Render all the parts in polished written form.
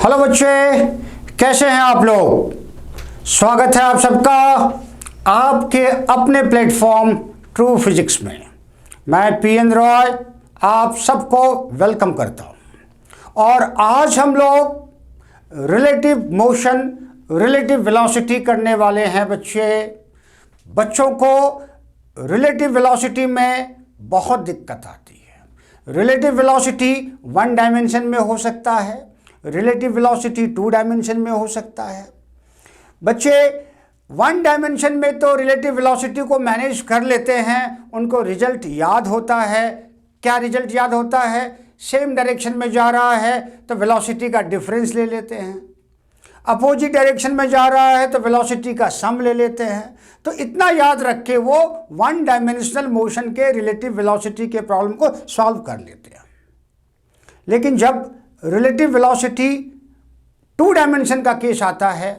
Hello बच्चे, कैसे हैं आप लोग। स्वागत है आप सबका आपके अपने प्लेटफॉर्म ट्रू फिजिक्स में। मैं पीएन रॉय आप सबको वेलकम करता हूं। और आज हम लोग रिलेटिव मोशन, रिलेटिव वेलोसिटी करने वाले हैं बच्चे। बच्चों को रिलेटिव वेलोसिटी में बहुत दिक्कत आती है। रिलेटिव वेलोसिटी वन डायमेंशन में हो सकता है, रिलेटिव वेलोसिटी टू डायमेंशन में हो सकता है। बच्चे वन डायमेंशन में तो रिलेटिव वेलोसिटी को मैनेज कर लेते हैं, उनको रिजल्ट याद होता है। क्या रिजल्ट याद होता है? सेम डायरेक्शन में जा रहा है तो वेलोसिटी का डिफरेंस ले लेते हैं, अपोजिट डायरेक्शन में जा रहा है तो वेलोसिटी का सम ले लेते हैं। तो इतना याद रख के वो वन डायमेंशनल मोशन के रिलेटिव वेलोसिटी के प्रॉब्लम को सॉल्व कर लेते हैं। लेकिन जब रिलेटिव वेलोसिटी टू डायमेंशन का केस आता है,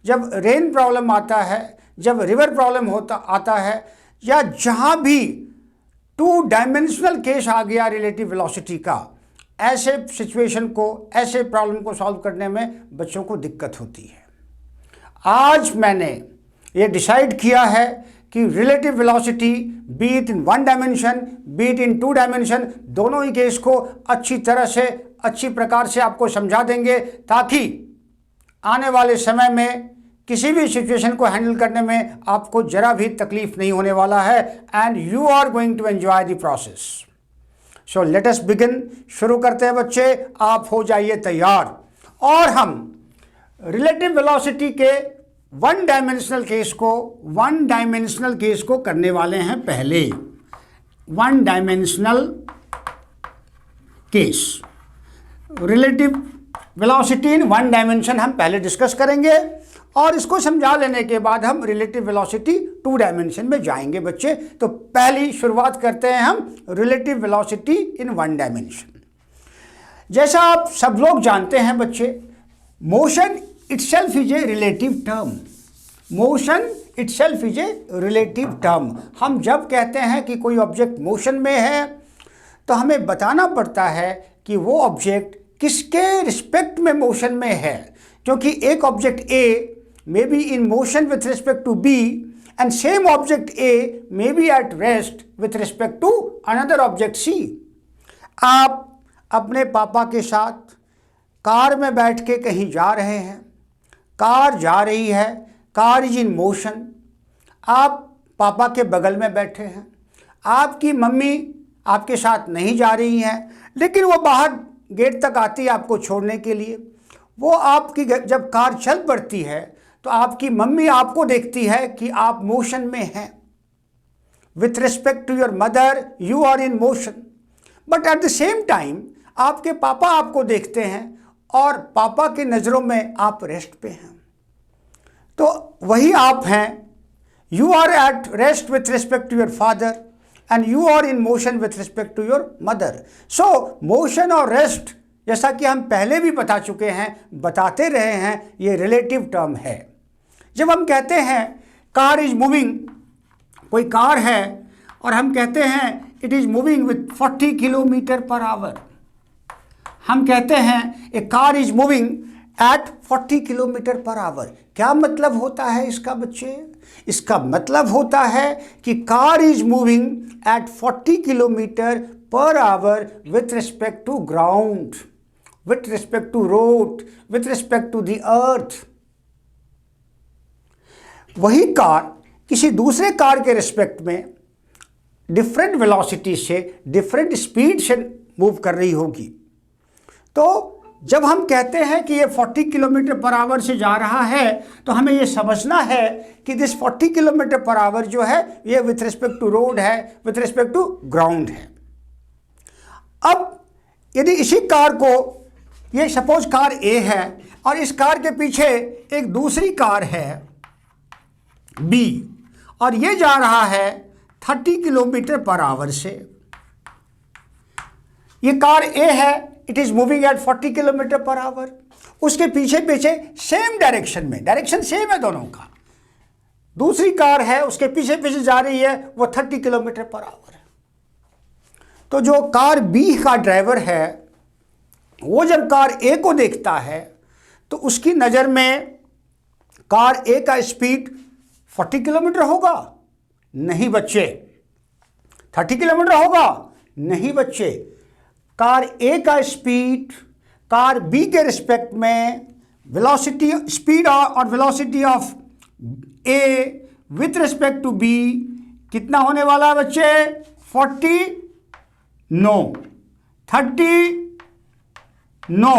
जब रेन प्रॉब्लम आता है, जब रिवर प्रॉब्लम आता है, या जहाँ भी टू डायमेंशनल केस आ गया रिलेटिव वेलोसिटी का, ऐसे सिचुएशन को, ऐसे प्रॉब्लम को सॉल्व करने में बच्चों को दिक्कत होती है। आज मैंने ये डिसाइड किया है कि relative velocity be it in one dimension, be it in two dimension, दोनों ही केस को अच्छी तरह से, अच्छी प्रकार से आपको समझा देंगे, ताकि आने वाले समय में किसी भी सिचुएशन को हैंडल करने में आपको जरा भी तकलीफ नहीं होने वाला है। And you are going to enjoy the process. So let us begin. शुरू करते हैं बच्चे, आप हो जाइए तैयार। और हम रिलेटिव वेलोसिटी के वन डायमेंशनल केस को करने वाले हैं। पहले one dimensional case, relative velocity in one dimension हम पहले डिस्कस करेंगे, और इसको समझा लेने के बाद हम रिलेटिव वेलोसिटी टू डायमेंशन में जाएंगे बच्चे। तो पहली शुरुआत करते हैं हम relative velocity in one dimension. जैसा आप सब लोग जानते हैं बच्चे, motion itself is a relative term. Motion itself is a relative term. हम जब कहते हैं कि कोई ऑब्जेक्ट मोशन में है, तो हमें बताना पड़ता है कि वो ऑब्जेक्ट किसके रिस्पेक्ट में मोशन में है। क्योंकि एक object A may be in motion with respect to B, and same object A may be at rest with respect to another object C. आप अपने पापा के साथ कार में बैठ के कहीं जा रहे हैं, कार जा रही है, कार इज इन मोशन। आप पापा के बगल में बैठे हैं, आपकी मम्मी आपके साथ नहीं जा रही हैं, लेकिन वो बाहर गेट तक आती है आपको छोड़ने के लिए। वो आपकी जब कार चल पड़ती है तो आपकी मम्मी आपको देखती है कि आप मोशन में हैं। With respect to your mother you are in motion, but at the same time आपके पापा आपको देखते हैं और पापा की नज़रों में आप रेस्ट पे हैं। तो वही आप हैं। You are at rest with respect to your father and you are in motion with respect to your mother. So motion और रेस्ट, जैसा कि हम पहले भी बता चुके हैं, बताते रहे हैं, ये रिलेटिव टर्म है। जब हम कहते हैं कार इज मूविंग, कोई कार है और हम कहते हैं it is moving with 40 kilometre per hour, हम कहते हैं a car is moving at 40 kilometre per hour. क्या मतलब होता है इसका बच्चे? इसका मतलब होता है कि car is moving at 40 kilometre per hour with respect to ground, with respect to road, with respect to the earth। वही कार किसी दूसरे कार के रिस्पेक्ट में डिफरेंट वेलोसिटी से, डिफरेंट स्पीड से मूव कर रही होगी। तो जब हम कहते हैं कि ये 40 किलोमीटर पर आवर से जा रहा है, तो हमें ये समझना है कि दिस 40 किलोमीटर पर आवर जो है ये विथ रिस्पेक्ट टू रोड है, विथ रिस्पेक्ट टू ग्राउंड है। अब यदि इसी कार को, ये सपोज कार ए है और इस कार के पीछे एक दूसरी कार है बी, और ये जा रहा है 30 किलोमीटर पर आवर से। ये कार ए है, it is moving at 40 kilometre per our. उसके पीछे पीछे सेम डायरेक्शन में, डायरेक्शन सेम है दोनों का, दूसरी कार है उसके पीछे पीछे जा रही है, वो 30 किलोमीटर पर आवर है। तो जो कार बी का ड्राइवर है वो जब कार ए को देखता है तो उसकी नज़र में कार ए का स्पीड 40 किलोमीटर होगा? नहीं बच्चे। 30 किलोमीटर होगा? नहीं बच्चे। कार ए का स्पीड कार बी के रिस्पेक्ट में वेलोसिटी, स्पीड और velocity of A with respect to B कितना होने वाला है बच्चे? 40? नो। 30? नो।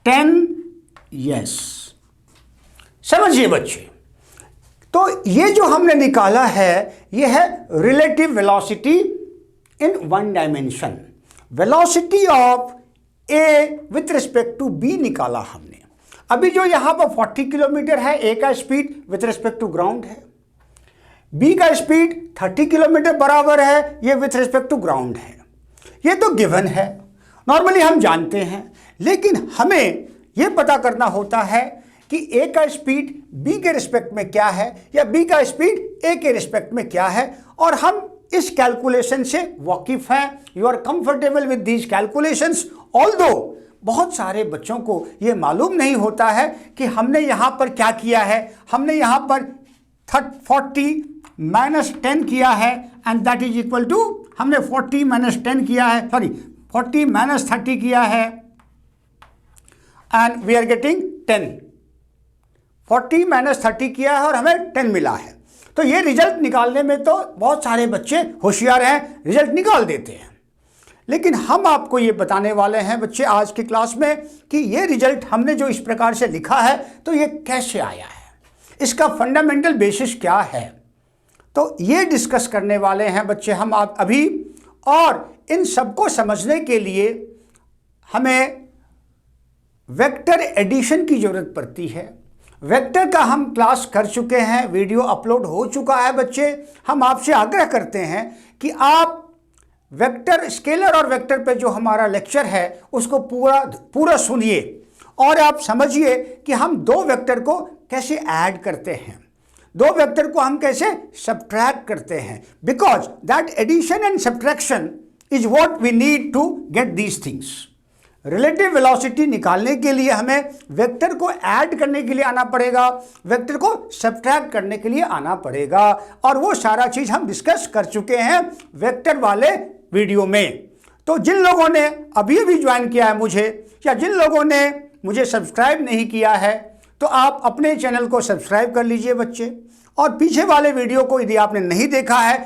10? यस। समझिए बच्चे, तो ये जो हमने निकाला है ये है relative velocity in one dimension. Velocity of A with respect to B निकाला हमने। अभी जो यहां पर 40 किलोमीटर है ए का speed with respect to ground है, बी का स्पीड 30 किलोमीटर बराबर है, ये विथ रिस्पेक्ट टू ग्राउंड है। ये तो गिवन है, नॉर्मली हम जानते हैं, लेकिन हमें यह पता करना होता है कि ए का स्पीड बी के रिस्पेक्ट में क्या है या बी का स्पीड ए के रिस्पेक्ट में क्या है, और हम इस कैलकुलेशन से वाकिफ हैं। You are comfortable with these calculations, although बहुत सारे बच्चों को ये मालूम नहीं होता है कि हमने यहाँ पर क्या किया है। हमने यहाँ पर 40 माइनस 10 किया है and that is equal to, हमने 40 माइनस 10 किया है, सॉरी 40 माइनस 30 किया है and we are getting 10। 40 minus 30 किया है और हमें 10 मिला है। तो ये रिजल्ट निकालने में तो बहुत सारे बच्चे होशियार हैं, रिजल्ट निकाल देते हैं, लेकिन हम आपको ये बताने वाले हैं बच्चे आज की क्लास में कि ये रिजल्ट हमने जो इस प्रकार से लिखा है तो ये कैसे आया है, इसका फंडामेंटल बेसिस क्या है, तो ये डिस्कस करने वाले हैं बच्चे हम आप अभी। और इन सबको समझने के लिए हमें वेक्टर एडिशन की ज़रूरत पड़ती है। वेक्टर का हम क्लास कर चुके हैं, वीडियो अपलोड हो चुका है बच्चे। हम आपसे आग्रह करते हैं कि आप वेक्टर, स्केलर और वेक्टर पे जो हमारा लेक्चर है उसको पूरा सुनिए और आप समझिए कि हम दो वेक्टर को कैसे ऐड करते हैं, दो वेक्टर को हम कैसे सब्ट्रैक्ट करते हैं, because that addition and subtraction is what we need to get these things. Relative velocity निकालने के लिए हमें वेक्टर को ऐड करने के लिए आना पड़ेगा, वेक्टर को सब्ट्रैक्ट करने के लिए आना पड़ेगा, और वो सारा चीज़ हम डिस्कस कर चुके हैं वेक्टर वाले वीडियो में। तो जिन लोगों ने अभी अभी ज्वाइन किया है मुझे, या जिन लोगों ने मुझे सब्सक्राइब नहीं किया है, तो आप अपने चैनल को सब्सक्राइब कर लीजिए बच्चे। और पीछे वाले वीडियो को यदि आपने नहीं देखा है,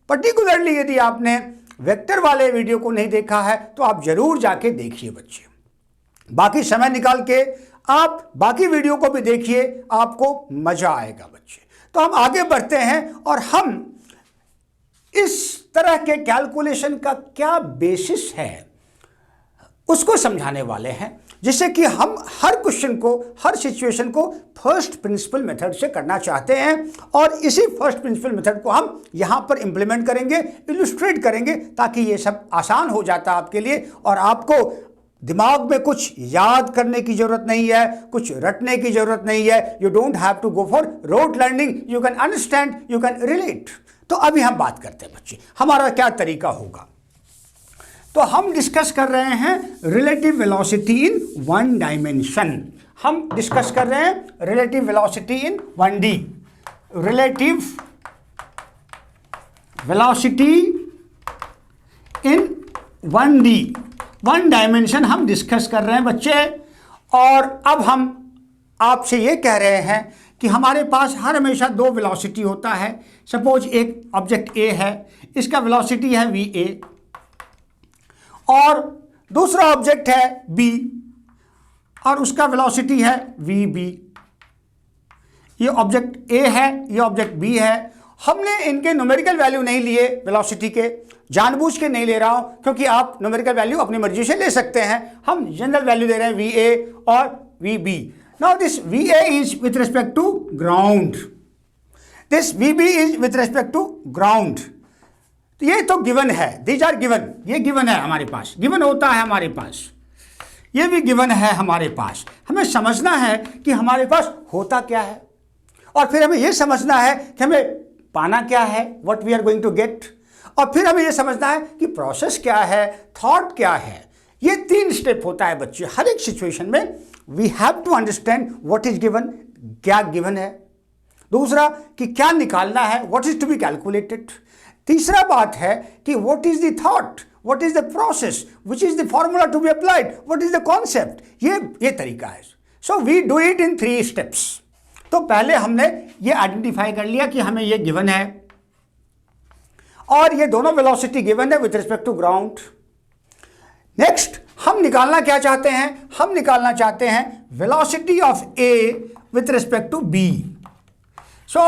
पर्टिकुलरली यदि आपने वेक्टर वाले वीडियो को नहीं देखा है, तो आप जरूर जाके देखिए बच्चे। बाकी समय निकाल के आप बाकी वीडियो को भी देखिए, आपको मजा आएगा बच्चे। तो हम आगे बढ़ते हैं और हम इस तरह के कैलकुलेशन का क्या बेसिस है उसको समझाने वाले हैं, जिससे कि हम हर क्वेश्चन को, हर सिचुएशन को फर्स्ट प्रिंसिपल मेथड से करना चाहते हैं, और इसी फर्स्ट प्रिंसिपल मेथड को हम यहाँ पर इंप्लीमेंट करेंगे, इलस्ट्रेट करेंगे, ताकि ये सब आसान हो जाता आपके लिए और आपको दिमाग में कुछ याद करने की जरूरत नहीं है, कुछ रटने की जरूरत नहीं है। You don't have to go for rote learning, you can understand, you can relate. तो अभी हम बात करते हैं बच्चे, हमारा क्या तरीका होगा। तो हम डिस्कस कर रहे हैं relative velocity in one dimension. हम डिस्कस कर रहे हैं रिलेटिव वेलोसिटी इन 1D, रिलेटिव वेलोसिटी इन 1D, वन डायमेंशन हम डिस्कस कर रहे हैं बच्चे। और अब हम आपसे ये कह रहे हैं कि हमारे पास हर हमेशा दो वेलोसिटी होता है। सपोज एक ऑब्जेक्ट ए है, इसका वेलोसिटी है va, और दूसरा ऑब्जेक्ट है b और उसका वेलोसिटी है vb। ये ऑब्जेक्ट a है, ये ऑब्जेक्ट b है। हमने इनके न्यूमेरिकल वैल्यू नहीं लिए वेलोसिटी के, जानबूझ के नहीं ले रहा हूं, क्योंकि आप न्यूमेरिकल वैल्यू अपनी मर्जी से ले सकते हैं। हम जनरल वैल्यू ले रहे हैं va और vb। Now this va is with respect to ground, this vb is with respect to ground. ये तो गिवन है, दीज आर गिवन, ये गिवन है हमारे पास, गिवन होता है हमारे पास, ये भी गिवन है हमारे पास। हमें समझना है कि हमारे पास होता क्या है, और फिर हमें ये समझना है कि हमें पाना क्या है, what we are going to get, और फिर हमें ये समझना है कि प्रोसेस क्या है, थॉट क्या है। ये 3 स्टेप होता है बच्चे हर एक सिचुएशन में। We have to understand what is given, क्या गिवन है। दूसरा कि क्या निकालना है, what is to be calculated. तीसरा बात है कि what is the thought, what is the process, which is the formula to be applied, what is the concept. ये तरीका है। So we do it in 3 steps. तो पहले हमने ये आइडेंटिफाई कर लिया कि हमें ये गिवन है और ये दोनों वेलोसिटी गिवन है with respect to ground. Next हम निकालना क्या चाहते हैं, हम निकालना चाहते हैं velocity of A with respect to B. So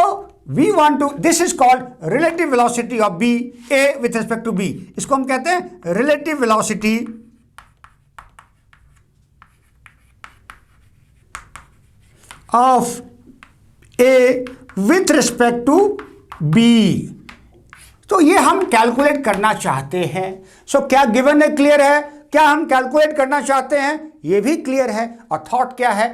we want to, this is called relative velocity of B, A with respect to B. इसको हम कहते हैं relative velocity of A with respect to B. तो ये हम calculate करना चाहते हैं। सो क्या गिवन है, क्लियर है, क्या हम कैलकुलेट करना चाहते हैं, ये भी क्लियर है। और थॉट क्या है,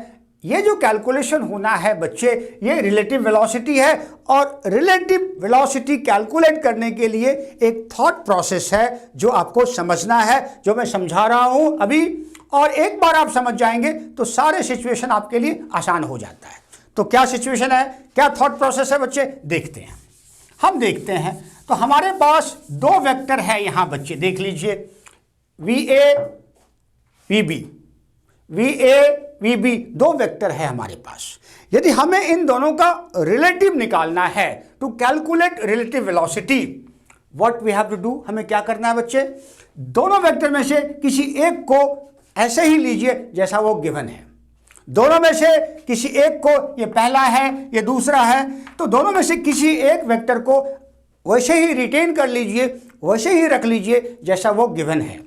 ये जो कैलकुलेशन होना है बच्चे, ये रिलेटिव वेलोसिटी है और रिलेटिव वेलोसिटी कैलकुलेट करने के लिए एक थॉट प्रोसेस है जो आपको समझना है, जो मैं समझा रहा हूं अभी। और एक बार आप समझ जाएंगे तो सारे सिचुएशन आपके लिए आसान हो जाता है। तो क्या सिचुएशन है, क्या थॉट प्रोसेस है बच्चे, देखते हैं। हम देखते हैं तो हमारे पास 2 वेक्टर है यहां बच्चे, देख लीजिए VA VB, VA VB 2 vector है हमारे पास। यदि हमें इन दोनों का रिलेटिव निकालना है to calculate relative velocity, what we have to do, हमें क्या करना है बच्चे, दोनों वेक्टर में से किसी एक को ऐसे ही लीजिए जैसा वो गिवन है। दोनों में से किसी एक को, ये पहला है ये दूसरा है, तो दोनों में से किसी एक वेक्टर को वैसे ही रिटेन कर लीजिए, वैसे ही रख लीजिए जैसा वो गिवन है।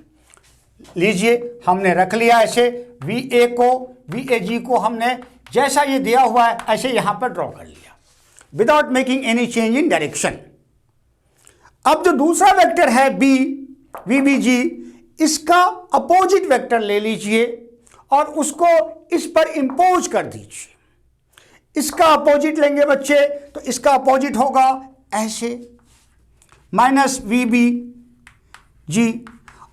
लीजिए हमने रख लिया ऐसे, VA को VAG को हमने जैसा ये दिया हुआ है ऐसे यहां पर ड्रॉ कर लिया without making any change in direction. अब जो दूसरा वेक्टर है B VBG, इसका अपोजिट वेक्टर ले लीजिए और उसको इस पर इंपोज कर दीजिए। इसका अपोजिट लेंगे बच्चे तो इसका अपोजिट होगा ऐसे माइनस VBG,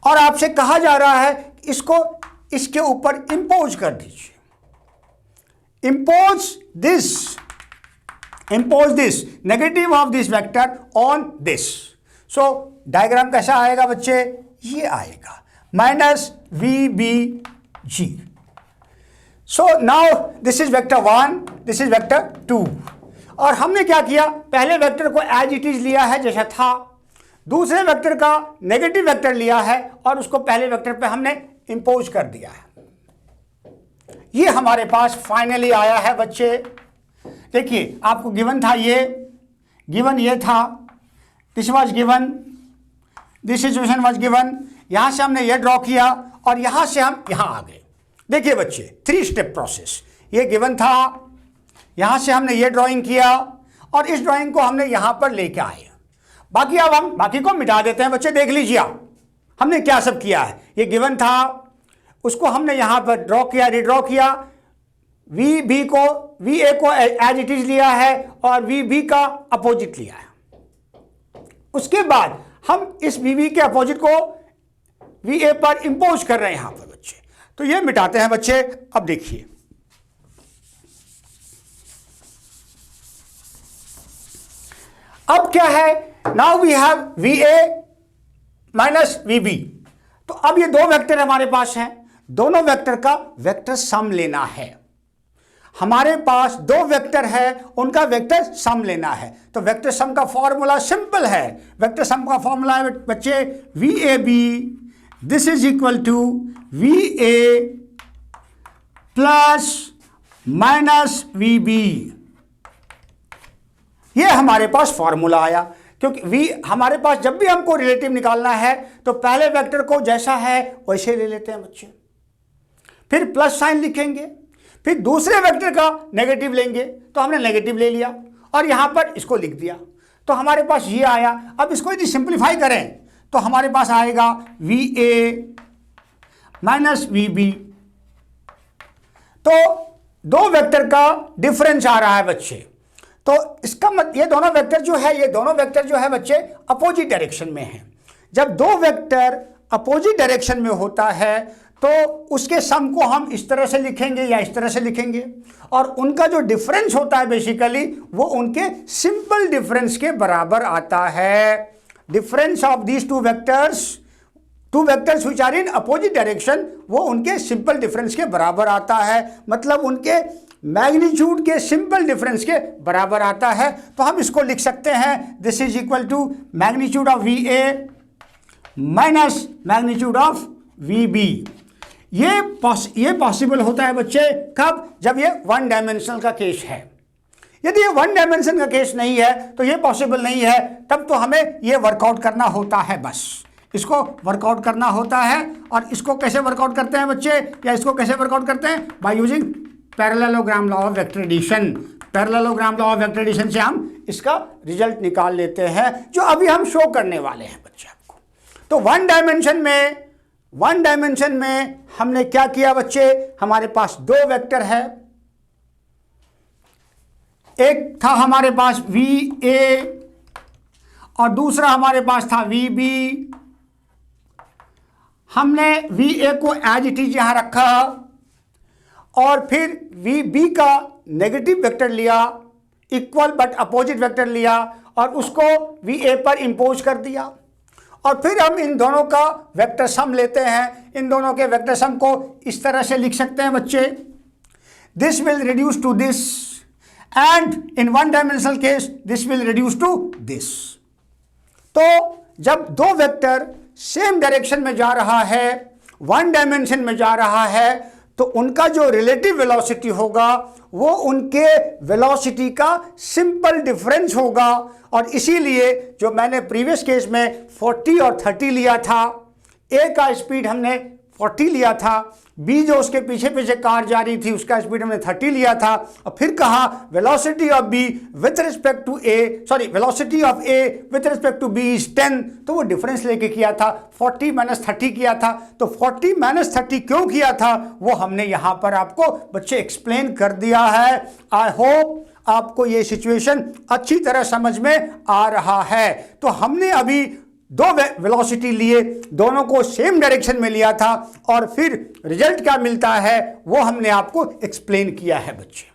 और आपसे कहा जा रहा है इसको इसके ऊपर इंपोज कर दीजिए। Impose this negative of this vector on this. So diagram कैसा आएगा बच्चे, ये आएगा minus VBG। So now this is vector 1, this is vector 2। और हमने क्या किया, पहले वेक्टर को एज इट इज लिया है जैसा था, दूसरे वेक्टर का नेगेटिव वेक्टर लिया है और उसको पहले वेक्टर पे हमने इंपोज कर दिया है। ये हमारे पास फाइनली आया है बच्चे। देखिए आपको गिवन था, ये गिवन ये था, this was given, this situation was given. यहां से हमने ये ड्रॉ किया और यहां से हम यहां आ गए। देखिए बच्चे 3 स्टेप प्रोसेस, ये गिवन था, यहां से हमने ये ड्राइंग किया और इस ड्राइंग को हमने यहां पर लेके आए। बाकी अब हम बाकी को मिटा देते हैं बच्चे। देख लीजिए आप हमने क्या सब किया है, ये गिवन था, उसको हमने यहां पर ड्रॉ किया, रिड्रॉ किया, VB को VA को एज इट इज लिया है और VB का अपोजिट लिया है। उसके बाद हम इस VB के अपोजिट को VA पर इंपोज कर रहे हैं यहां पर बच्चे। तो ये मिटाते हैं बच्चे। अब देखिए अब क्या है, now we have VA minus VB। तो अब ये 2 वेक्टर हमारे पास हैं, दोनों वेक्टर का वेक्टर सम लेना है। हमारे पास 2 वेक्टर है, उनका वेक्टर सम लेना है। तो वेक्टर सम का फॉर्मूला सिंपल है। वेक्टर सम का फॉर्मूला है बच्चे VAB, this is equal to VA plus minus VB। ये हमारे पास फॉर्मूला आया, क्योंकि हमारे पास जब भी हमको रिलेटिव निकालना है तो पहले वेक्टर को जैसा है वैसे ले लेते हैं बच्चे, फिर प्लस साइन लिखेंगे, फिर दूसरे वेक्टर का नेगेटिव लेंगे, तो हमने नेगेटिव ले लिया और यहां पर इसको लिख दिया, तो हमारे पास ये आया। अब इसको यदि सिंप्लीफाई करें तो हमारे पास आएगा VA माइनस VB। तो 2 वेक्टर का डिफरेंस आ रहा है बच्चे। तो इसका ये दोनों वेक्टर जो है, ये दोनों वेक्टर जो है बच्चे अपोजिट डायरेक्शन में हैं। जब 2 वेक्टर अपोजिट डायरेक्शन में होता है तो उसके सम को हम इस तरह से लिखेंगे या इस तरह से लिखेंगे, और उनका जो डिफरेंस होता है बेसिकली वो उनके सिंपल डिफरेंस के बराबर आता है। Difference of these two vectors which are in opposite direction, वो उनके सिंपल डिफरेंस के बराबर आता है, मतलब उनके मैग्नीट्यूड के सिंपल डिफरेंस के बराबर आता है। तो हम इसको लिख सकते हैं, this is equal to magnitude of V A minus magnitude of V B. ये पॉसिबल होता है बच्चे कब? जब ये वन डायमेंशनल का केस है। यदि ये वन डायमेंशन का केस नहीं है तो ये पॉसिबल नहीं है, तब तो हमें ये वर्कआउट करना होता है, बस इसको वर्कआउट करना होता है। और इसको कैसे वर्कआउट करते हैं बच्चे, या इसको कैसे वर्कआउट करते हैं? By using parallelogram law of vector addition. Parallelogram law of vector addition से हम इसका रिजल्ट निकाल लेते हैं, जो अभी हम शो करने वाले हैं बच्चे आपको। तो वन डायमेंशन में हमने क्या किया बच्चे? हमारे पास दो वेक्टर है, एक था हमारे पास वी ए और दूसरा हमारे पास था वी बी। हमने वी ए को एज इट इज यहां रखा और फिर वी बी का नेगेटिव वेक्टर लिया, इक्वल बट अपोजिट वेक्टर लिया और उसको वी ए पर इंपोज कर दिया। और फिर हम इन दोनों का वेक्टर सम लेते हैं। इन दोनों के वेक्टर सम को इस तरह से लिख सकते हैं बच्चे, this will reduce to this and in one dimensional case this will reduce to this. तो जब दो वेक्टर सेम डायरेक्शन में जा रहा है, वन डायमेंशन में जा रहा है, तो उनका जो रिलेटिव वेलोसिटी होगा वो उनके वेलोसिटी का सिंपल डिफरेंस होगा। और इसीलिए जो मैंने प्रीवियस केस में 40 और 30 लिया था, ए का स्पीड हमने 40 लिया था, बी जो उसके पीछे पीछे कार जा रही थी उसका स्पीड हमने 30 लिया था, और फिर कहा velocity of B with respect to A, sorry velocity of A with respect to B is 10। तो वो डिफरेंस लेके किया था, 40 - 30 किया था। तो 40 - 30 क्यों किया था वो हमने यहाँ पर आपको बच्चे एक्सप्लेन कर दिया है। आई होप आपको ये सिचुएशन अच्छी तरह समझ में आ रहा है। तो हमने अभी दो वेलोसिटी लिए, दोनों को सेम डायरेक्शन में लिया था और फिर रिजल्ट क्या मिलता है वो हमने आपको एक्सप्लेन किया है बच्चे।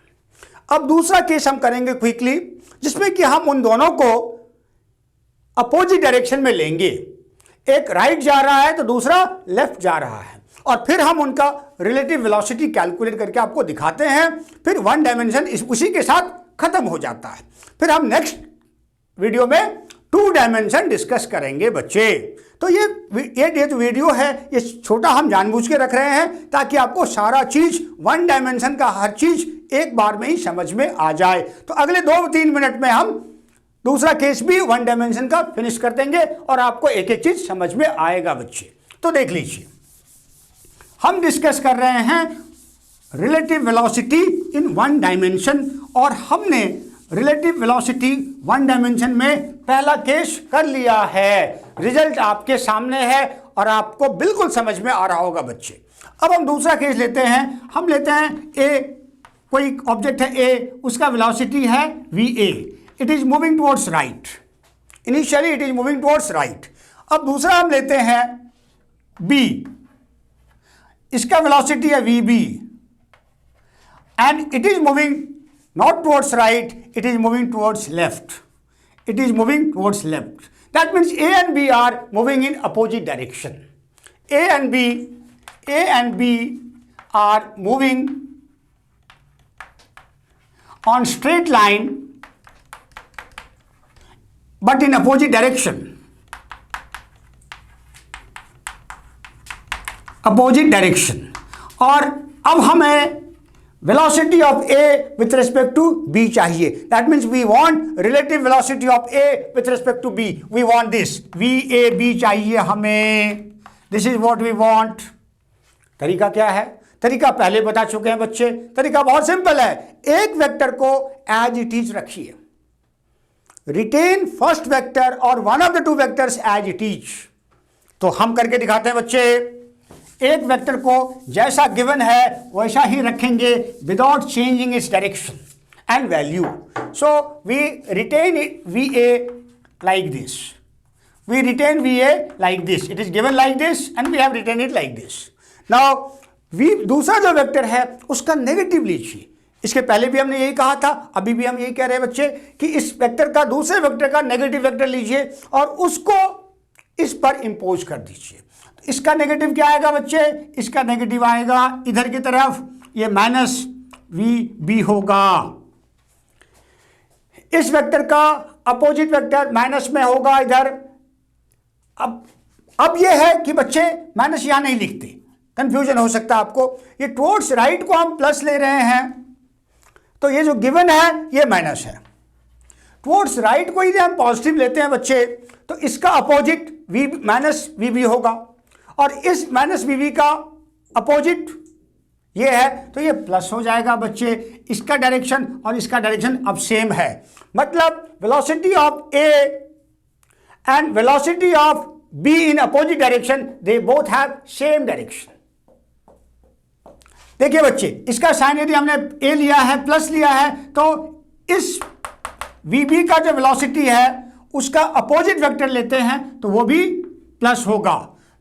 अब दूसरा केस हम करेंगे क्विकली, जिसमें कि हम उन दोनों को अपोजिट डायरेक्शन में लेंगे। एक राइट जा रहा है तो दूसरा लेफ्ट जा रहा है, और फिर हम उनका रिलेटिव वेलोसिटी कैलकुलेट करके आपको दिखाते हैं। फिर वन डायमेंशन उसी के साथ खत्म हो जाता है। फिर हम नेक्स्ट वीडियो में टू डायमेंशन डिस्कस करेंगे बच्चे। तो ये जो वीडियो है ये छोटा हम जानबूझ के रख रहे हैं ताकि आपको सारा चीज वन डायमेंशन का हर चीज एक बार में ही समझ में आ जाए। तो अगले 2-3 मिनट में हम दूसरा केस भी वन डायमेंशन का फिनिश कर देंगे और आपको एक एक चीज समझ में आएगा बच्चे। तो देख लीजिए, हम डिस्कस कर रहे हैं relative velocity in one dimension, और हमने रिलेटिव वेलोसिटी वन डायमेंशन में पहला केस कर लिया है। रिजल्ट आपके सामने है और आपको बिल्कुल समझ में आ रहा होगा बच्चे। अब हम दूसरा केस लेते हैं। हम लेते हैं ए, कोई ऑब्जेक्ट है ए, उसका वेलोसिटी है V A, it is moving towards right, initially it is moving towards right. अब दूसरा हम लेते हैं बी, इसका वेलोसिटी है V B and it is moving not towards right, it is moving towards left. It is moving towards left. That means A and B are moving in opposite direction. A and B are moving on straight line but in opposite direction. Opposite direction. और अब हमें velocity of A with respect to B चाहिए. That means we want relative velocity of A with respect to B. We want this. VAB चाहिए हमें. This is what we want. तरीका क्या है? तरीका पहले बता चुके हैं बच्चे। तरीका बहुत सिंपल है। एक वेक्टर को as it is रखिए. Retain first vector or one of the two vectors as it is. तो हम करके दिखाते हैं बच्चे। एक वेक्टर को जैसा गिवन है वैसा ही रखेंगे without changing its direction and value. So we retain it V A like this. we retain VA like this. It is given like this and we have written it like this. Now दूसरा जो vector है उसका negative लीजिए। इसके पहले भी हमने यही कहा था, अभी भी हम यही कह रहे हैं बच्चे कि इस वेक्टर का दूसरे वेक्टर का नेगेटिव वेक्टर लीजिए और उसको इस पर इंपोज कर दीजिए। तो इसका नेगेटिव क्या आएगा बच्चे? इसका नेगेटिव आएगा इधर की तरफ, ये माइनस VB होगा। इस वेक्टर का अपोजिट वेक्टर माइनस में होगा इधर। अब यह है कि बच्चे माइनस यहां नहीं लिखते, कंफ्यूजन हो सकता है आपको। ये टुवर्ड्स राइट को हम प्लस ले रहे हैं, तो ये जो गिवन है ये माइनस है। टुवर्ड्स राइट को यदि हम पॉजिटिव लेते हैं बच्चे, तो इसका अपोजिट माइनस VB होगा और इस माइनस VB का अपोजिट ये है, तो ये प्लस हो जाएगा बच्चे। इसका डायरेक्शन और इसका डायरेक्शन अब सेम है, मतलब velocity of A and velocity of B in opposite direction, they both have same direction. देखिए बच्चे, इसका साइन यदि हमने A लिया है, प्लस लिया है, तो इस VB का जो वेलोसिटी है उसका अपोजिट वेक्टर लेते हैं तो वो भी प्लस होगा।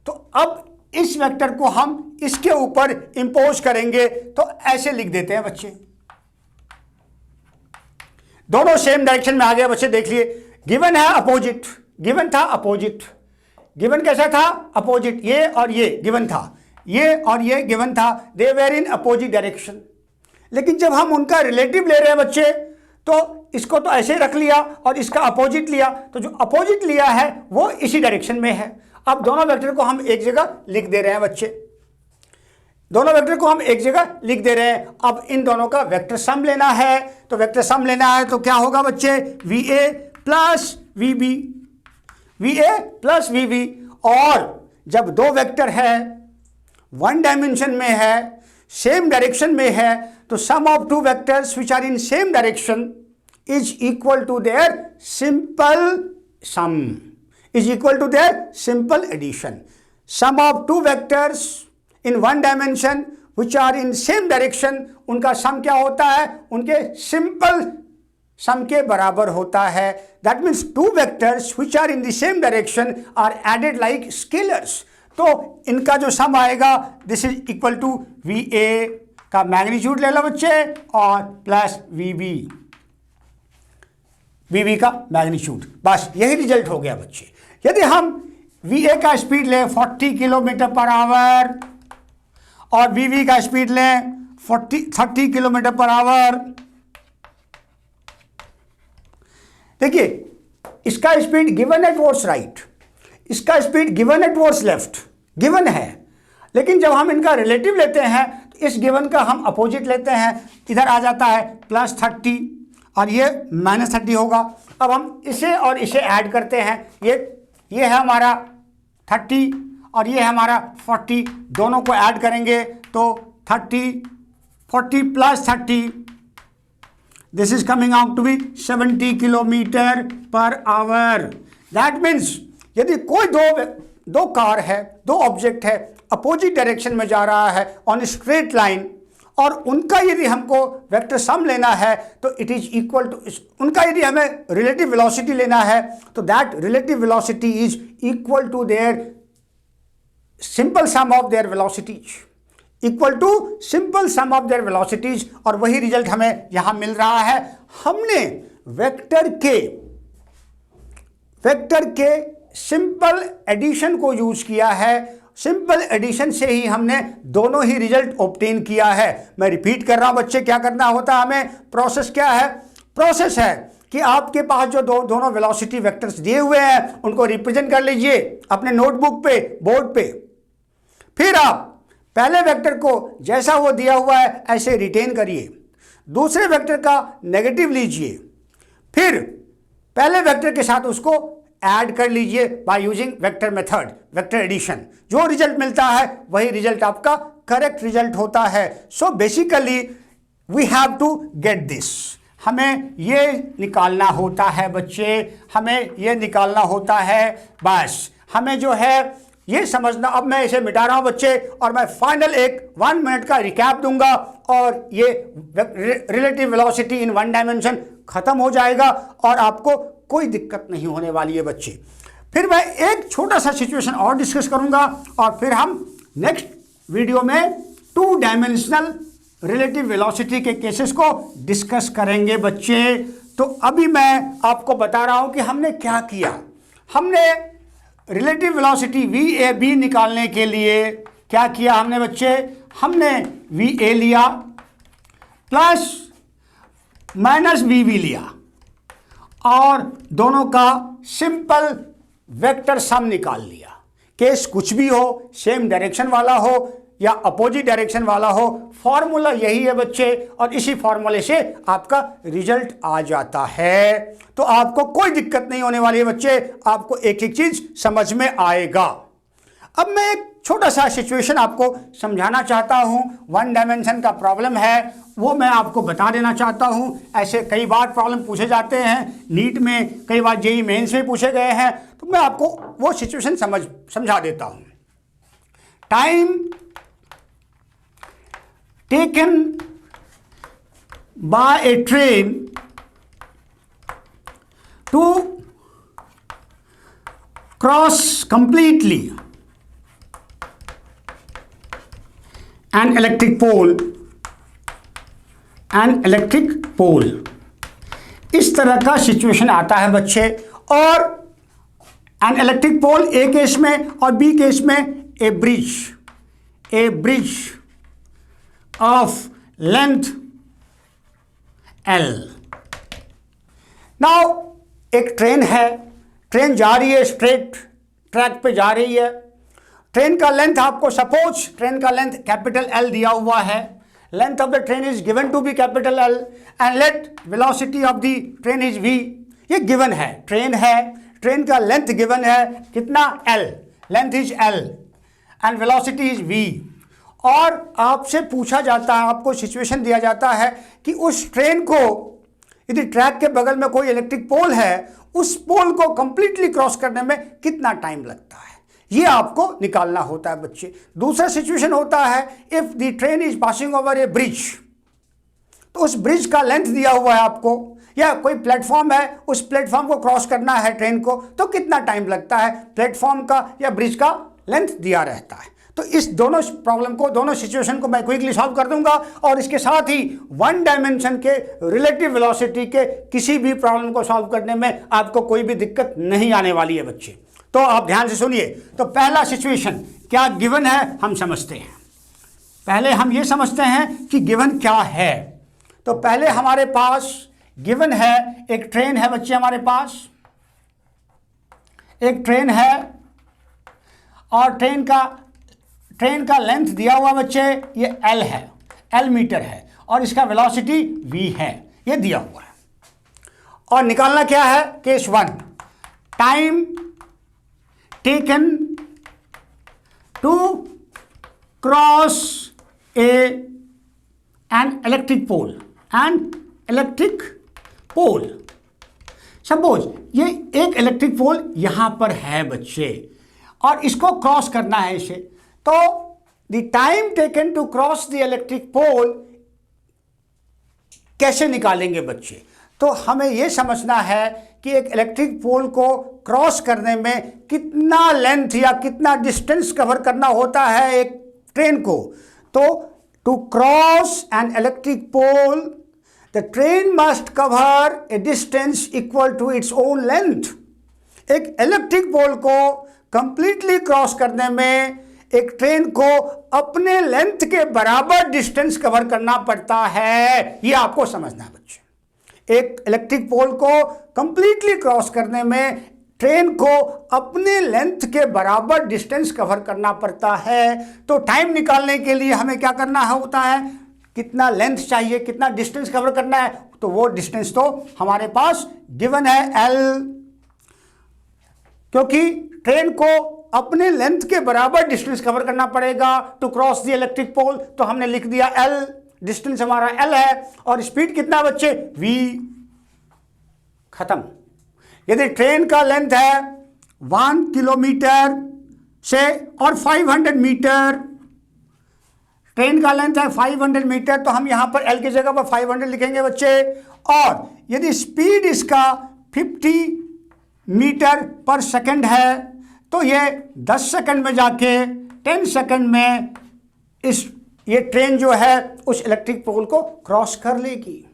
तो अब इस वेक्टर को हम इसके ऊपर इंपोज करेंगे, तो ऐसे लिख देते हैं बच्चे। दोनों सेम डायरेक्शन में आ गया बच्चे। देख लिए, गिवन है अपोजिट, गिवन था अपोजिट। गिवन कैसा था? अपोजिट। ये और ये गिवन था, ये और ये गिवन था, they were in opposite direction. लेकिन जब हम उनका रिलेटिव ले रहे हैं बच्चे, तो इसको तो ऐसे रख लिया और इसका अपोजिट लिया, तो जो अपोजिट लिया है वो इसी डायरेक्शन में है। अब दोनों वेक्टर को हम एक जगह लिख दे रहे हैं बच्चे, दोनों वेक्टर को हम एक जगह लिख दे रहे हैं। अब इन दोनों का वेक्टर सम लेना है, तो वेक्टर सम लेना है तो क्या होगा बच्चे? VA plus VB, VA plus VB। और जब दो वेक्टर है, वन डायमेंशन में है, सेम डायरेक्शन में है, तो sum of two vectors which are in same direction is equal to their simple sum, is equal to their simple addition. Sum of two vectors in one dimension which are in same direction, उनका सम क्या होता है? उनके simple सम के बराबर होता है। That means two vectors which are in the same direction are added like scalars. तो इनका जो सम आएगा, this is equal to VA का मैग्नीट्यूड ले लो बच्चे और प्लस VB का मैग्नीट्यूड। बस यही रिजल्ट हो गया बच्चे। यदि हम VA का स्पीड लें 40 किलोमीटर पर आवर और VB का स्पीड लें 30 किलोमीटर पर आवर, देखिए इसका स्पीड गिवन है टुवर्ड्स राइट, इसका स्पीड गिवन है टुवर्ड्स लेफ्ट, गिवन है। लेकिन जब हम इनका रिलेटिव लेते हैं तो इस गिवन का हम अपोजिट लेते हैं, इधर आ जाता है +30 और ये -30 होगा। अब हम इसे और इसे ऐड करते हैं, ये है हमारा 30 और ये है हमारा 40, दोनों को ऐड करेंगे तो 40 plus 30, this is coming out to be 70 kilometre per hour. That means यदि कोई दो कार है, दो ऑब्जेक्ट है, अपोजिट डायरेक्शन में जा रहा है ऑन स्ट्रेट लाइन, और उनका यदि हमको वेक्टर सम लेना है तो इट इज इक्वल टू, उनका यदि हमें रिलेटिव वेलोसिटी लेना है तो that relative velocity is equal to their simple sum of their velocities, equal to simple sum of their velocities. और वही रिजल्ट हमें यहां मिल रहा है। हमने वेक्टर के सिंपल एडिशन को यूज किया है, सिंपल एडिशन से ही हमने दोनों ही रिजल्ट ऑब्टेन किया है। मैं रिपीट कर रहा हूं बच्चे, क्या करना होता है हमें? प्रोसेस क्या है? प्रोसेस है कि आपके पास जो दोनों वेलोसिटी वेक्टर्स दिए हुए हैं उनको रिप्रेजेंट कर लीजिए अपने नोटबुक पे, बोर्ड पे। फिर आप पहले वेक्टर को जैसा वो दिया हुआ है ऐसे रिटेन करिए, दूसरे वेक्टर का नेगेटिव लीजिए, फिर पहले वेक्टर के साथ उसको ऐड कर लीजिए by using vector method, vector addition. जो रिजल्ट मिलता है वही रिजल्ट आपका करेक्ट रिजल्ट होता है। So basically we have to get this, हमें ये निकालना होता है बच्चे, हमें ये निकालना होता है। बस हमें जो है ये समझना। अब मैं इसे मिटा रहा हूं बच्चे और मैं फाइनल एक 1 मिनट का रिकैप दूंगा और ये relative velocity in one dimension खत्म हो जाएगा और आपको कोई दिक्कत नहीं होने वाली है बच्चे। फिर मैं एक छोटा सा सिचुएशन और डिस्कस करूंगा और फिर हम नेक्स्ट वीडियो में 2 डायमेंशनल रिलेटिव वेलोसिटी के केसेस को डिस्कस करेंगे बच्चे। तो अभी मैं आपको बता रहा हूं कि हमने क्या किया। हमने रिलेटिव वेलोसिटी VAB निकालने के लिए क्या किया हमने बच्चे, हमने VA लिया प्लस माइनस VB लिया और दोनों का सिंपल वेक्टर सम निकाल लिया। केस कुछ भी हो, सेम डायरेक्शन वाला हो या अपोजिट डायरेक्शन वाला हो, फॉर्मूला यही है बच्चे और इसी फॉर्मूले से आपका रिजल्ट आ जाता है। तो आपको कोई दिक्कत नहीं होने वाली है बच्चे, आपको एक एक चीज समझ में आएगा। अब मैं एक छोटा सा सिचुएशन आपको समझाना चाहता हूं। 1 डायमेंशन का प्रॉब्लम है, वो मैं आपको बता देना चाहता हूं। ऐसे कई बार प्रॉब्लम पूछे जाते हैं, नीट में कई बार JEE मेंस में पूछे गए हैं, तो मैं आपको वो सिचुएशन समझा देता हूं। Time taken by a train to cross completely an electric pole, इस तरह का सिचुएशन आता है बच्चे। और an electric pole A case में और B केस में a bridge of length L। Now एक ट्रेन है, ट्रेन जा रही है, स्ट्रेट ट्रैक पे जा रही है। ट्रेन का लेंथ आपको सपोज ट्रेन का लेंथ कैपिटल L दिया हुआ है। Length of the train is given to be capital L and let velocity of the train is V। ये गिवन है, ट्रेन का लेंथ गिवन है कितना L, length is L and velocity is V। और आपसे पूछा जाता है, आपको सिचुएशन दिया जाता है कि उस ट्रेन को यदि ट्रैक के बगल में कोई इलेक्ट्रिक पोल है, उस पोल को कंप्लीटली क्रॉस करने में कितना टाइम लगता है, ये आपको निकालना होता है बच्चे। दूसरा सिचुएशन होता है if the train is passing over A bridge, तो उस ब्रिज का लेंथ दिया हुआ है आपको, या कोई प्लेटफॉर्म है, उस प्लेटफॉर्म को क्रॉस करना है ट्रेन को, तो कितना टाइम लगता है, प्लेटफॉर्म का या ब्रिज का लेंथ दिया रहता है। तो इस दोनों प्रॉब्लम को, दोनों सिचुएशन को मैं क्विकली सॉल्व कर दूंगा और इसके साथ ही 1 डायमेंशन के रिलेटिव वेलोसिटी के किसी भी प्रॉब्लम को सॉल्व करने में आपको कोई भी दिक्कत नहीं आने वाली है बच्चे। तो आप ध्यान से सुनिए। तो पहला सिचुएशन क्या गिवन है हम समझते हैं। पहले हम ये समझते हैं कि गिवन क्या है। तो पहले हमारे पास गिवन है, एक ट्रेन है बच्चे, हमारे पास एक ट्रेन है और ट्रेन का लेंथ दिया हुआ बच्चे ये L है, L मीटर है और इसका वेलोसिटी V है, ये दिया हुआ है। और निकालना क्या है, case 1, time taken to cross an electric pole। Suppose ये एक इलेक्ट्रिक पोल यहां पर है बच्चे और इसको क्रॉस करना है इसे, तो the time taken to cross the electric pole कैसे निकालेंगे बच्चे। तो हमें यह समझना है कि एक इलेक्ट्रिक पोल को क्रॉस करने में कितना लेंथ या कितना डिस्टेंस कवर करना होता है एक ट्रेन को। तो to cross an electric pole the train must cover a distance equal to its own length. एक इलेक्ट्रिक पोल को कंप्लीटली क्रॉस करने में एक ट्रेन को अपने लेंथ के बराबर डिस्टेंस कवर करना पड़ता है, यह आपको समझना है बच्चे। एक इलेक्ट्रिक पोल को कंप्लीटली क्रॉस करने में ट्रेन को अपने लेंथ के बराबर डिस्टेंस कवर करना पड़ता है। तो टाइम निकालने के लिए हमें क्या करना होता है, कितना लेंथ चाहिए, कितना डिस्टेंस कवर करना है, तो वो डिस्टेंस तो हमारे पास गिवन है L। क्योंकि ट्रेन को अपने लेंथ के बराबर डिस्टेंस कवर करना पड़ेगा to cross the electric pole, तो हमने लिख दिया L, डिस्टेंस हमारा L है और स्पीड कितना बच्चे V। खत्म। यदि ट्रेन का लेंथ है 1 किलोमीटर से और 500 मीटर, ट्रेन का लेंथ है 500 मीटर, तो हम यहां पर L की जगह पर 500 लिखेंगे बच्चे। और यदि स्पीड इसका 50 मीटर पर सेकंड है, तो ये 10 सेकंड में जाके 10 सेकंड में ये ट्रेन जो है उस इलेक्ट्रिक पोल को क्रॉस कर लेगी।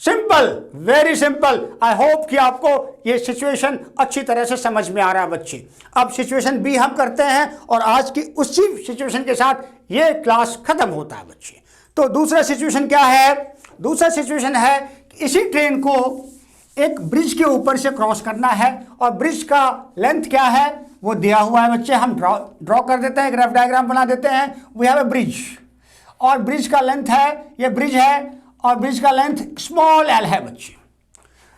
Simple, very simple. I hope कि आपको ये सिचुएशन अच्छी तरह से समझ में आ रहा है बच्चे। अब सिचुएशन बी हम करते हैं और आज की उसी सिचुएशन के साथ ये क्लास खत्म होता है बच्चे। तो दूसरा सिचुएशन क्या है? दूसरा सिचुएशन है कि इसी ट्रेन को एक ब्रिज के ऊपर से क्रॉस करना है और ब्रिज का लेंथ क्या है वो दिया हुआ है बच्चे। हम ड्रॉ कर देते हैं, एक रफ डायग्राम बना देते हैं। वी हैव ए ब्रिज और ब्रिज का लेंथ है, ये ब्रिज है और ब्रिज का लेंथ स्मॉल एल है बच्चे।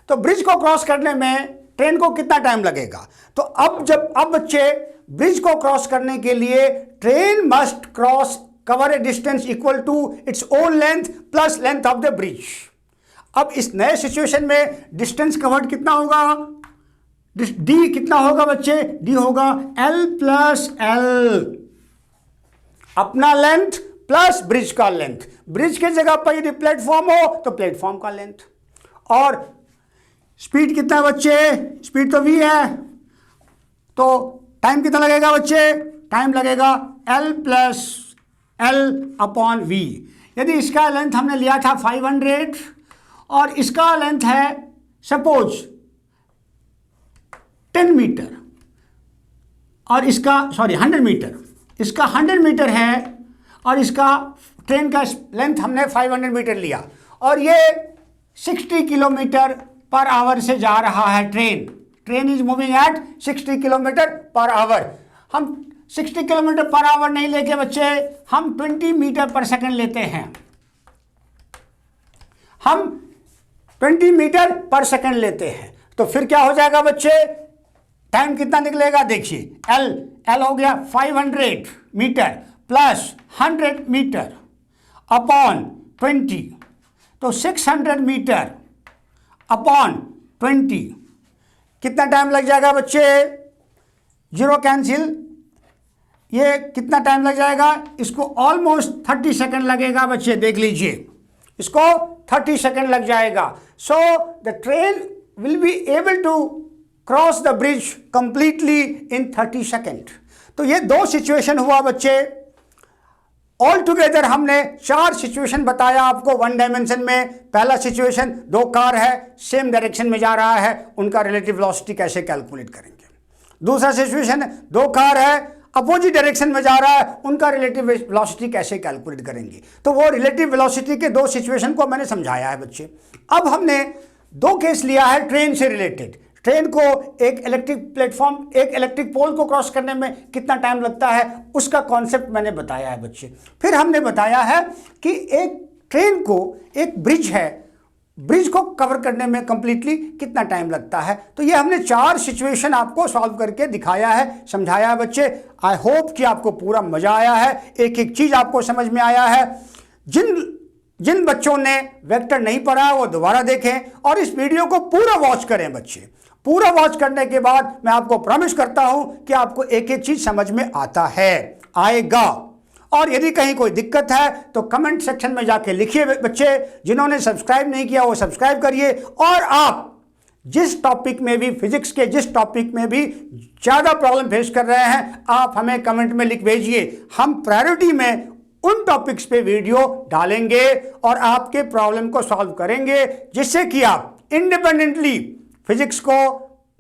तो ब्रिज को क्रॉस करने में ट्रेन को कितना टाइम लगेगा? तो अब बच्चे ब्रिज को क्रॉस करने के लिए train must cross cover a distance equal to its own length plus length of the bridge. अब इस नए सिचुएशन में डिस्टेंस कवर्ड कितना होगा? डी कितना होगा बच्चे? डी होगा एल प्लस एल, अपना लेंथ प्लस ब्रिज का लेंथ। ब्रिज के जगह पर यदि प्लेटफॉर्म हो तो प्लेटफॉर्म का लेंथ। और स्पीड कितना है बच्चे? स्पीड तो v है, तो टाइम कितना लगेगा बच्चे? टाइम लगेगा l plus L upon V. यदि इसका लेंथ हमने लिया था 500 और इसका लेंथ है सपोज 10 मीटर और इसका 100 मीटर, इसका 100 मीटर है और इसका ट्रेन का लेंथ हमने 500 मीटर लिया और ये 60 किलोमीटर पर आवर से जा रहा है। Train is moving eight 60 kilometre per hour. हम 60 किलोमीटर पर आवर नहीं लेके बच्चे, हम 20 मीटर पर सेकंड लेते हैं। हम 20 मीटर पर सेकंड लेते हैं, तो फिर क्या हो जाएगा बच्चे? टाइम कितना निकलेगा? देखिए एल हो गया 500 मीटर प्लस 100 मीटर अपॉन 20, तो 600 मीटर अपॉन 20। कितना टाइम लग जाएगा बच्चे? जीरो कैंसिल, ये कितना टाइम लग जाएगा? इसको ऑलमोस्ट 30 सेकंड लगेगा बच्चे, देख लीजिए इसको 30 सेकंड लग जाएगा। So the train will be able to cross the bridge completely in 30 second. तो ये दो सिचुएशन हुआ बच्चे। ऑल टुगेदर हमने 4 सिचुएशन बताया आपको वन डायमेंशन में। पहला सिचुएशन, 2 कार है, सेम डायरेक्शन में जा रहा है, उनका रिलेटिव वेलोसिटी कैसे कैलकुलेट करेंगे। दूसरा सिचुएशन, 2 कार है, अपोजिट डायरेक्शन में जा रहा है, उनका रिलेटिव वेलोसिटी कैसे कैलकुलेट करेंगे। तो वो रिलेटिव वेलोसिटी के 2 सिचुएशन को मैंने समझाया है बच्चे। अब हमने 2 केस लिया है ट्रेन से रिलेटेड। ट्रेन को एक इलेक्ट्रिक प्लेटफॉर्म, एक इलेक्ट्रिक पोल को क्रॉस करने में कितना टाइम लगता है, उसका कॉन्सेप्ट मैंने बताया है बच्चे। फिर हमने बताया है कि एक ट्रेन को, एक ब्रिज है, ब्रिज को कवर करने में कंप्लीटली कितना टाइम लगता है। तो ये हमने 4 सिचुएशन आपको सॉल्व करके दिखाया है, समझाया है बच्चे। आई होप कि आपको पूरा मजा आया है, एक एक चीज आपको समझ में आया है। जिन बच्चों ने वेक्टर नहीं पढ़ा वो दोबारा देखें और इस वीडियो को पूरा वॉच करें बच्चे। पूरा वॉच करने के बाद मैं आपको प्रॉमिस करता हूं कि आपको एक एक चीज समझ में आता है, आएगा। और यदि कहीं कोई दिक्कत है तो कमेंट सेक्शन में जाके लिखिए बच्चे। जिन्होंने सब्सक्राइब नहीं किया वो सब्सक्राइब करिए। और आप जिस टॉपिक में भी, फिजिक्स के जिस टॉपिक में भी ज़्यादा प्रॉब्लम फेस कर रहे हैं, आप हमें कमेंट में लिख भेजिए। हम प्रायोरिटी में उन टॉपिक्स पे वीडियो डालेंगे और आपके प्रॉब्लम को सॉल्व करेंगे, जिससे कि आप इंडिपेंडेंटली फिजिक्स को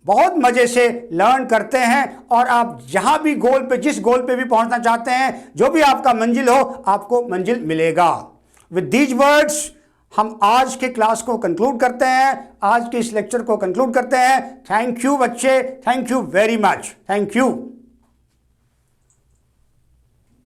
बहुत मजे से लर्न करते हैं और आप जहां भी गोल पे, जिस गोल पे भी पहुंचना चाहते हैं, जो भी आपका मंजिल हो, आपको मंजिल मिलेगा। विद दीज वर्ड्स हम आज के क्लास को कंक्लूड करते हैं, आज के इस लेक्चर को कंक्लूड करते हैं। थैंक यू बच्चे, thank you very much, thank you.